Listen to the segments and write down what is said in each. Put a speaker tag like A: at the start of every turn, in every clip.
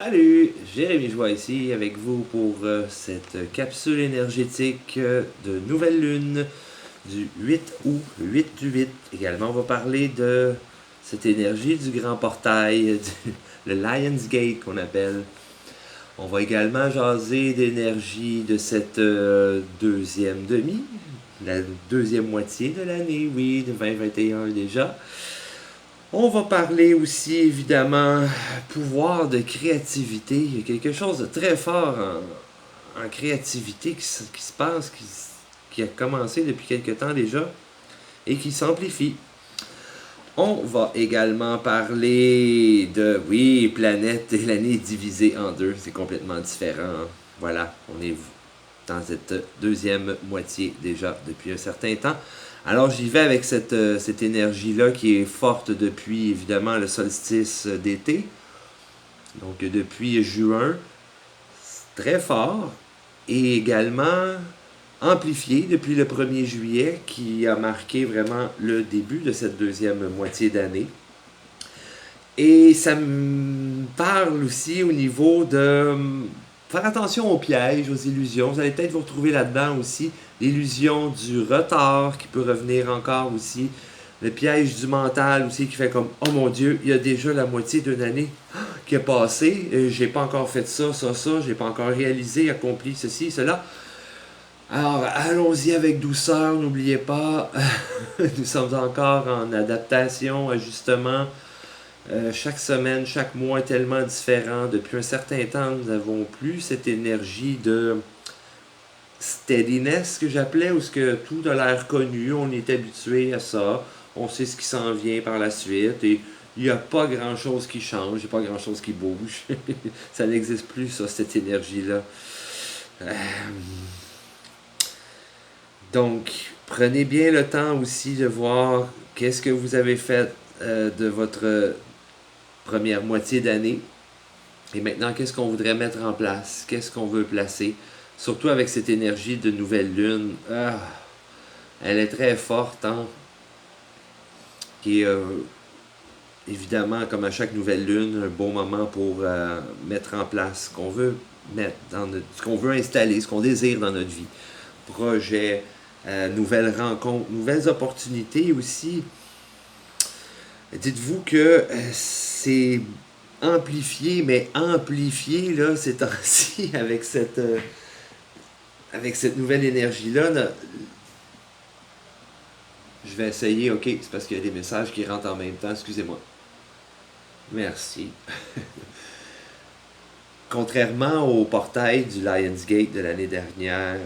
A: Salut, Jérémy Joie ici avec vous pour cette capsule énergétique de nouvelle lune du 8 août, 8 du 8. Également, on va parler de cette énergie du grand portail, le Lion's Gate qu'on appelle. On va également jaser d'énergie de cette deuxième demi, la deuxième moitié de l'année, oui, de 2021 déjà. On va parler aussi, évidemment, pouvoir de créativité. Il y a quelque chose de très fort en créativité qui se passe, qui a commencé depuis quelque temps déjà et qui s'amplifie. On va également parler de, oui, planète et l'année divisée en deux. C'est complètement différent. Voilà, on est dans cette deuxième moitié déjà depuis un certain temps. Alors j'y vais avec cette énergie-là qui est forte depuis évidemment le solstice d'été. Donc depuis juin, très fort. Et également amplifié depuis le 1er juillet qui a marqué vraiment le début de cette deuxième moitié d'année. Et ça me parle aussi au niveau de faire attention aux pièges, aux illusions. Vous allez peut-être vous retrouver là-dedans aussi. L'illusion du retard qui peut revenir encore aussi. Le piège du mental aussi qui fait comme oh mon Dieu, il y a déjà la moitié d'une année qui est passée. J'ai pas encore fait ça, j'ai pas encore réalisé, accompli ceci, cela. Alors allons-y avec douceur, n'oubliez pas, nous sommes encore en adaptation, ajustement. Chaque semaine, chaque mois est tellement différent. Depuis un certain temps, nous n'avons plus cette énergie de steadiness que j'appelais, où ce que tout a l'air connu, on est habitué à ça, on sait ce qui s'en vient par la suite et il n'y a pas grand-chose qui change, il n'y a pas grand-chose qui bouge. Ça n'existe plus, ça, cette énergie-là. Euh, Donc, prenez bien le temps aussi de voir qu'est-ce que vous avez fait de votre première moitié d'année. Et maintenant, qu'est-ce qu'on voudrait mettre en place? Qu'est-ce qu'on veut placer? Surtout avec cette énergie de nouvelle lune. Ah, elle est très forte, hein? Qui est évidemment, comme à chaque nouvelle lune, un bon moment pour mettre en place ce qu'on veut mettre ce qu'on veut installer, ce qu'on désire dans notre vie. Projet, nouvelles rencontres, nouvelles opportunités aussi. Dites-vous que c'est amplifié, mais amplifié là, ces temps-ci avec cette nouvelle énergie-là. Je vais essayer, ok, c'est parce qu'il y a des messages qui rentrent en même temps, excusez-moi. Merci. Contrairement au portail du Lionsgate de l'année dernière,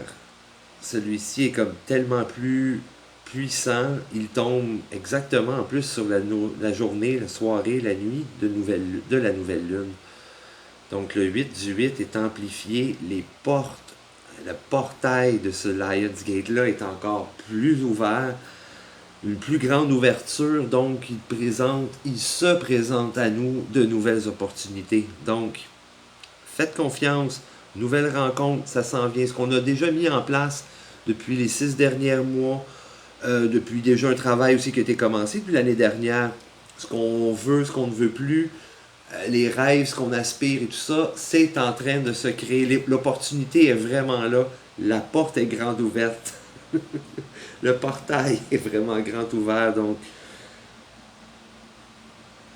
A: celui-ci est comme tellement plus puissant. Il tombe exactement en plus sur la journée, la soirée, la nuit de la nouvelle lune. Donc le 8 du 8 est amplifié. Les portes, le portail de ce Lionsgate-là est encore plus ouvert. Une plus grande ouverture, donc il se présente à nous de nouvelles opportunités. Donc, faites confiance, nouvelles rencontres, ça s'en vient. Ce qu'on a déjà mis en place depuis les 6 derniers mois, depuis déjà un travail aussi qui a été commencé depuis l'année dernière, ce qu'on veut, ce qu'on ne veut plus, les rêves, ce qu'on aspire et tout ça, c'est en train de se créer. L'opportunité est vraiment là. La porte est grande ouverte. Le portail est vraiment grand ouvert. Donc,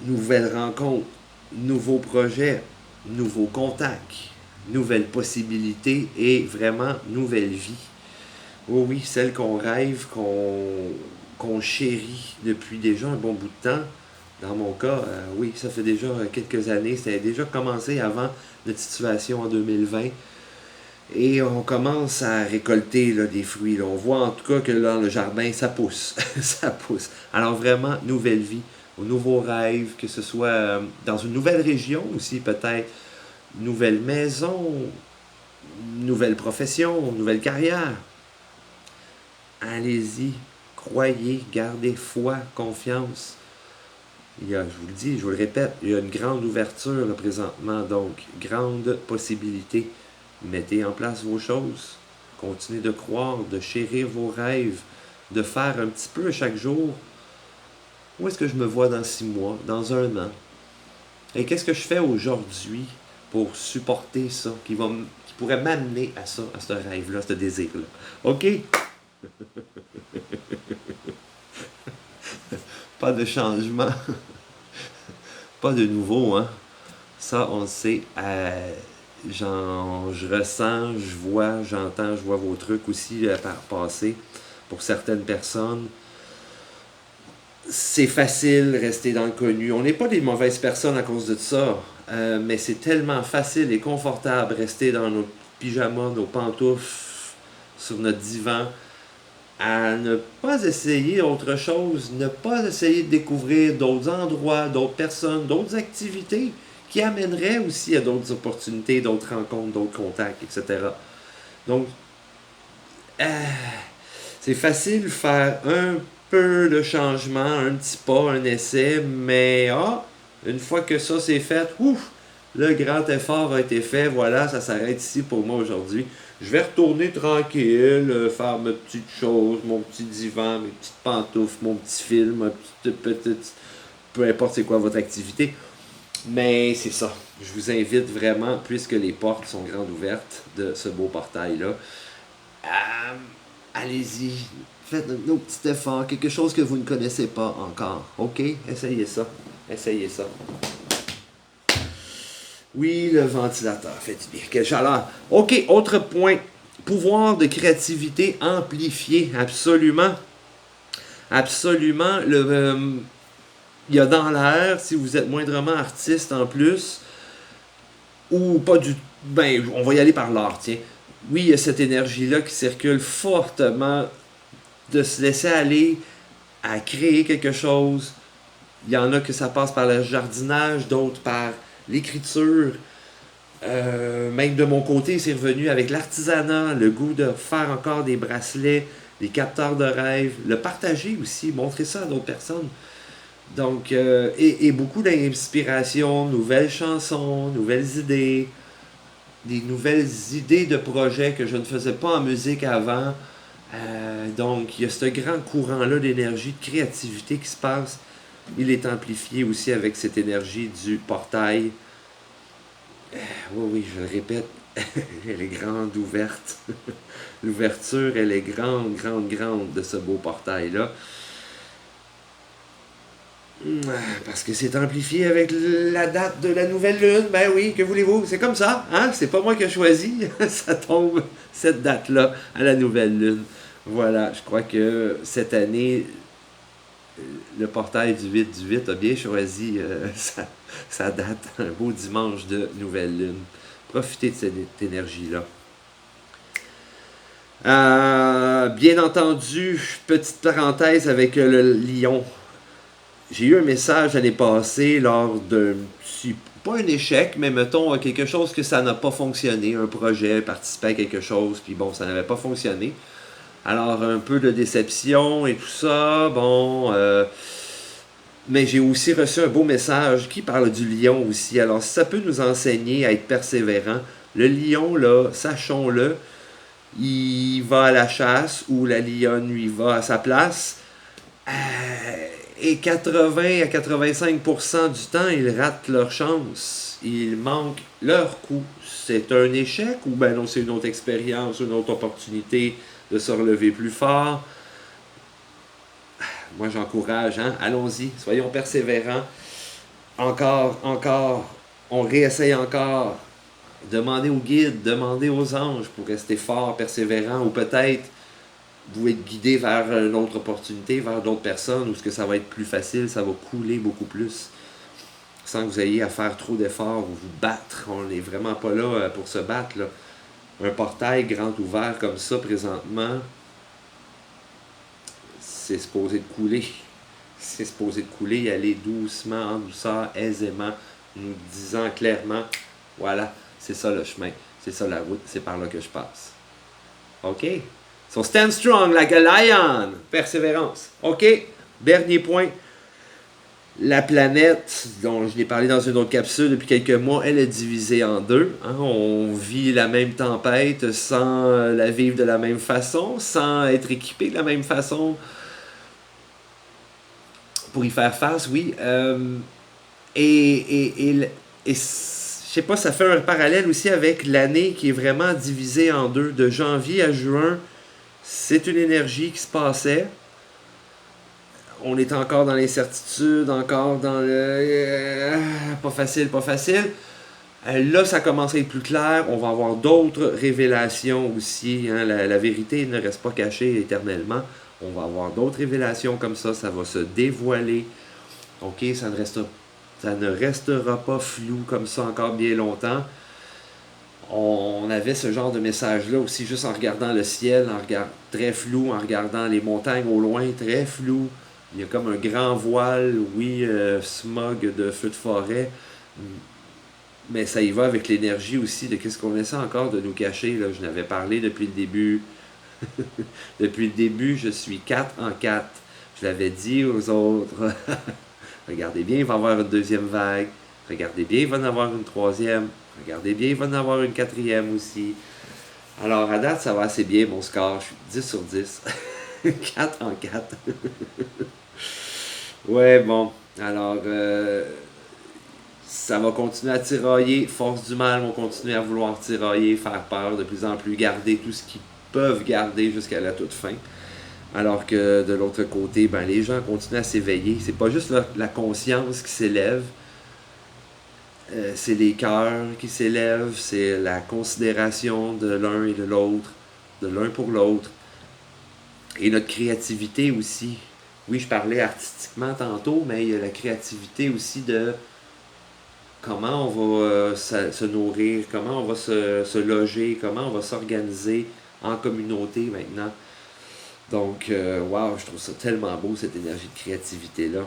A: nouvelles rencontres, nouveaux projets, nouveaux contacts, nouvelles possibilités et vraiment nouvelle vie. Oh oui, celle qu'on rêve, qu'on chérit depuis déjà un bon bout de temps. Dans mon cas, oui, ça fait déjà quelques années. Ça a déjà commencé avant notre situation en 2020. Et on commence à récolter là, des fruits. Là. On voit en tout cas que dans le jardin, ça pousse. Ça pousse. Alors vraiment, nouvelle vie, un nouveau rêve, que ce soit dans une nouvelle région aussi peut-être, nouvelle maison, nouvelle profession, nouvelle carrière. Allez-y, croyez, gardez foi, confiance. Je vous le dis, je vous le répète, il y a une grande ouverture là, présentement, donc grande possibilité. Mettez en place vos choses. Continuez de croire, de chérir vos rêves, de faire un petit peu chaque jour. Où est-ce que je me vois dans 6 mois, dans un an? Et qu'est-ce que je fais aujourd'hui pour supporter ça, qui pourrait m'amener à ça, à ce rêve-là, à ce désir-là. OK? Pas de changement, pas de nouveau, hein? Ça, on le sait. Je ressens, je vois, j'entends, je vois vos trucs aussi par passer. Pour certaines personnes, c'est facile rester dans le connu. On n'est pas des mauvaises personnes à cause de ça, mais c'est tellement facile et confortable rester dans nos pyjamas, nos pantoufles, sur notre divan, à ne pas essayer autre chose, ne pas essayer de découvrir d'autres endroits, d'autres personnes, d'autres activités qui amèneraient aussi à d'autres opportunités, d'autres rencontres, d'autres contacts, etc. Donc, c'est facile de faire un peu de changement, un petit pas, un essai, mais une fois que ça c'est fait, ouf, le grand effort a été fait, voilà, ça s'arrête ici pour moi aujourd'hui. Je vais retourner tranquille, faire mes petites choses, mon petit divan, mes petites pantoufles, mon petit film, ma petite, peu importe c'est quoi votre activité. Mais c'est ça. Je vous invite vraiment, puisque les portes sont grandes ouvertes de ce beau portail-là, allez-y, faites nos petits efforts, quelque chose que vous ne connaissez pas encore. OK? Essayez ça. Essayez ça. Oui, le ventilateur fait du bien. Quelle chaleur. OK, autre point. Pouvoir de créativité amplifié. Absolument. Absolument. Il y a dans l'air, si vous êtes moindrement artiste en plus, ou pas du... Ben, on va y aller par l'art, tiens. Oui, il y a cette énergie-là qui circule fortement de se laisser aller à créer quelque chose. Il y en a que ça passe par le jardinage, d'autres par l'écriture. Même de mon côté, c'est revenu avec l'artisanat, le goût de faire encore des bracelets, des capteurs de rêve, le partager aussi, montrer ça à d'autres personnes. Donc, et beaucoup d'inspiration, nouvelles chansons, nouvelles idées, des nouvelles idées de projets que je ne faisais pas en musique avant. Donc, il y a ce grand courant-là d'énergie, de créativité qui se passe. Il est amplifié aussi avec cette énergie du portail. Oui, je le répète, elle est grande ouverte. L'ouverture, elle est grande, grande, grande de ce beau portail-là. Parce que c'est amplifié avec la date de la nouvelle lune. Ben oui, que voulez-vous? C'est comme ça, hein? C'est pas moi qui ai choisi. Ça tombe cette date-là à la nouvelle lune. Voilà, je crois que cette année, le portail du 8 du 8 a bien choisi sa date. Un beau dimanche de nouvelle lune. Profitez de cette énergie-là. Bien entendu, petite parenthèse avec le lion. J'ai eu un message l'année passée lors d'un petit, pas un échec, mais mettons quelque chose que ça n'a pas fonctionné, un projet, participer à quelque chose, puis bon, ça n'avait pas fonctionné. Alors, un peu de déception et tout ça, bon, mais j'ai aussi reçu un beau message qui parle du lion aussi. Alors, ça peut nous enseigner à être persévérant. Le lion, là, sachons-le, il va à la chasse ou la lionne lui va à sa place. Et 80 à 85% du temps, ils ratent leur chance. Ils manquent leur coup. C'est un échec ou ben non, c'est une autre expérience, une autre opportunité de se relever plus fort. Moi, j'encourage, hein? Allons-y, soyons persévérants. Encore, encore, on réessaye encore. Demandez au guide, demandez aux anges pour rester fort, persévérant, ou peut-être vous êtes guidé vers une autre opportunité, vers d'autres personnes, où ce que ça va être plus facile, ça va couler beaucoup plus, sans que vous ayez à faire trop d'efforts ou vous battre. On n'est vraiment pas là pour se battre, là. Un portail grand ouvert comme ça, présentement, c'est supposé de couler. C'est supposé de couler et aller doucement, en douceur, aisément, nous disant clairement, voilà, c'est ça le chemin, c'est ça la route, c'est par là que je passe. OK? So stand strong like a lion. Persévérance. OK? Dernier point. La planète, dont je l'ai parlé dans une autre capsule depuis quelques mois, elle est divisée en deux. Hein? On vit la même tempête sans la vivre de la même façon, sans être équipé de la même façon pour y faire face, oui. Et sais pas, ça fait un parallèle aussi avec l'année qui est vraiment divisée en deux. De janvier à juin, c'est une énergie qui se passait. On est encore dans l'incertitude, encore dans le pas facile, pas facile. Là, ça commence à être plus clair. On va avoir d'autres révélations aussi. Hein. La vérité ne reste pas cachée éternellement. On va avoir d'autres révélations comme ça. Ça va se dévoiler. OK, ça ne restera pas flou comme ça encore bien longtemps. On avait ce genre de message-là aussi juste en regardant le ciel, très flou, en regardant les montagnes au loin, très flou. Il y a comme un grand voile, oui, smog de feu de forêt, mais ça y va avec l'énergie aussi de qu'est-ce qu'on essaie encore de nous cacher. Là. Je n'avais parlé depuis le début. Depuis le début, je suis 4 en 4. Je l'avais dit aux autres. Regardez bien, il va y avoir une deuxième vague. Regardez bien, il va y en avoir une troisième. Regardez bien, il va y en avoir une quatrième aussi. Alors, à date, ça va assez bien, mon score. Je suis 10 sur 10. 4 en 4. Ouais, bon. Alors, ça va continuer à tirailler. Force du mal vont continuer à vouloir tirailler, faire peur de plus en plus, garder tout ce qu'ils peuvent garder jusqu'à la toute fin. Alors que de l'autre côté, ben, les gens continuent à s'éveiller. C'est pas juste la conscience qui s'élève, c'est les cœurs qui s'élèvent, c'est la considération de l'un et de l'autre, de l'un pour l'autre. Et notre créativité aussi. Oui, je parlais artistiquement tantôt, mais il y a la créativité aussi de comment on va se nourrir, comment on va se loger, comment on va s'organiser en communauté maintenant. Donc, wow, je trouve ça tellement beau, cette énergie de créativité-là.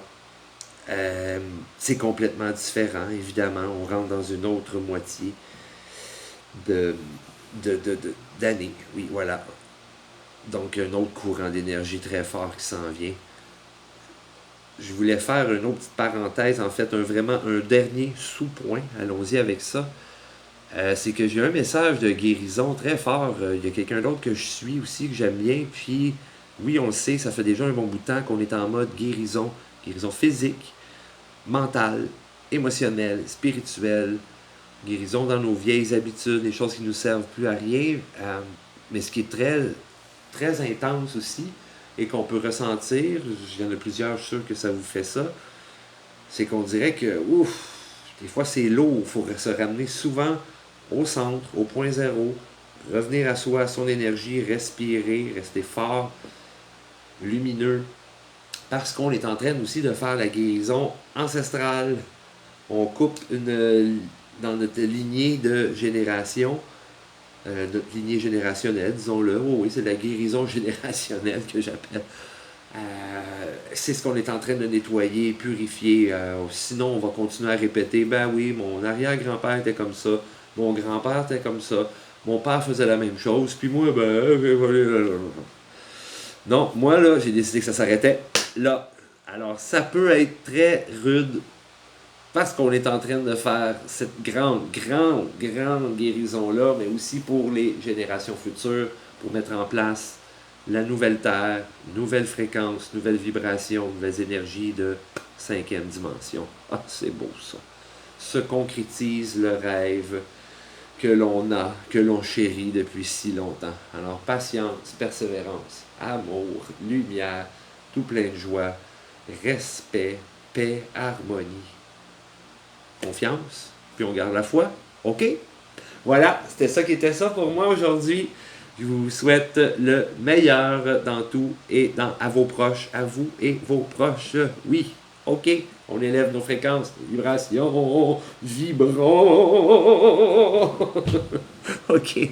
A: C'est complètement différent, évidemment. On rentre dans une autre moitié de, d'année. Oui, voilà. Donc, un autre courant d'énergie très fort qui s'en vient. Je voulais faire une autre petite parenthèse, en fait, vraiment un dernier sous-point. Allons-y avec ça. C'est que j'ai un message de guérison très fort. Il y a quelqu'un d'autre que je suis aussi, que j'aime bien. Puis, oui, on le sait, ça fait déjà un bon bout de temps qu'on est en mode guérison. Guérison physique, mentale, émotionnelle, spirituelle. Guérison dans nos vieilles habitudes, des choses qui ne nous servent plus à rien. Mais ce qui est très, très intense aussi, et qu'on peut ressentir, il y en a plusieurs, je suis sûr que ça vous fait ça, c'est qu'on dirait que, ouf, des fois c'est lourd, il faut se ramener souvent au centre, au point zéro, revenir à soi, à son énergie, respirer, rester fort, lumineux, parce qu'on est en train aussi de faire la guérison ancestrale. On coupe dans notre lignée de génération, notre lignée générationnelle, disons-le. Oh oui, c'est la guérison générationnelle que j'appelle. C'est ce qu'on est en train de nettoyer, purifier. Sinon, on va continuer à répéter, ben oui, mon arrière-grand-père était comme ça, mon grand-père était comme ça, mon père faisait la même chose, puis moi, non, moi, là, j'ai décidé que ça s'arrêtait là. Alors, ça peut être très rude parce qu'on est en train de faire cette grande guérison-là, mais aussi pour les générations futures, pour mettre en place la nouvelle Terre, nouvelle fréquence, nouvelle vibration, nouvelles énergies de 5e dimension. Ah, c'est beau ça. Se concrétise le rêve que l'on a, que l'on chérit depuis si longtemps. Alors, patience, persévérance, amour, lumière, tout plein de joie, respect, paix, harmonie, confiance, puis on garde la foi. OK? Voilà, c'était ça qui était ça pour moi aujourd'hui. Je vous souhaite le meilleur dans tout et à vos proches, à vous et vos proches. Oui, OK, on élève nos fréquences, vibrations, vibrons. OK.